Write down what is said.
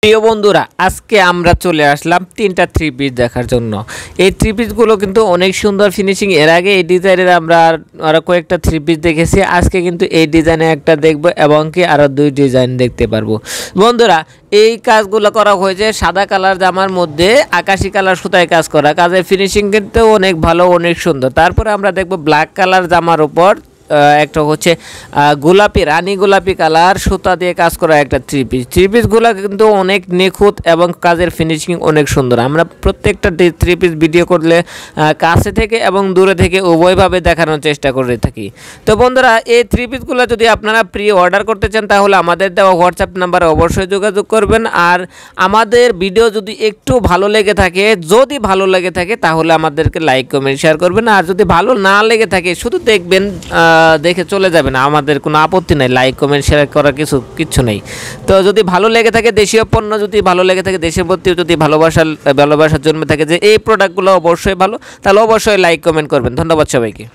প্রিয় বন্ধুরা, আজকে আমরা চলে আসলাম তিনটা থ্রি পিস দেখার জন্য। এই থ্রি পিসগুলো কিন্তু অনেক সুন্দর ফিনিশিং। এর আগে এই ডিজাইনের আমরা আরও কয়েকটা থ্রি পিস দেখেছি। আজকে কিন্তু এই ডিজাইনে একটা দেখব এবং কি আরও দুই ডিজাইন দেখতে পারবো। বন্ধুরা, এই কাজগুলো করা হয়েছে সাদা কালার জামার মধ্যে আকাশি কালার সুতায় কাজ করা। কাজের ফিনিশিং কিন্তু অনেক ভালো, অনেক সুন্দর। তারপরে আমরা দেখব ব্ল্যাক কালার জামার উপর একটা হচ্ছে গোলাপি, রানী গোলাপি কালার সুতা দিয়ে কাজ করা একটা থ্রি পিসগুলো কিন্তু অনেক নিখুঁত এবং কাজের ফিনিশিং অনেক সুন্দর। আমরা প্রত্যেকটা থ্রি পিস ভিডিও করলে কাছে থেকে এবং দূরে থেকে উভয়ভাবে দেখানোর চেষ্টা করে থাকি। তো বন্ধুরা, এই থ্রি পিসগুলো যদি আপনারা প্রি অর্ডার করতে চান তাহলে আমাদের দেওয়া হোয়াটসঅ্যাপ নাম্বারে অবশ্যই যোগাযোগ করবেন। আর আমাদের ভিডিও যদি একটু ভালো লেগে থাকে তাহলে আমাদেরকে লাইক কমেন্ট শেয়ার করবেন। আর যদি ভালো না লেগে থাকে শুধু দেখবেন, দেখে চলে যাবেন, আমাদের কোনো আপত্তি নাই, লাইক কমেন্ট শেয়ার করার কিছু নেই। তো যদি ভালো লেগে থাকে, দেশীয় পণ্য যদি ভালো লেগে থাকে, দেশের প্রতিও যদি ভালোবাসার জন্মে থাকে যে এই প্রোডাক্টগুলো অবশ্যই ভালো, তাহলে অবশ্যই লাইক কমেন্ট করবেন। ধন্যবাদ সবাইকে।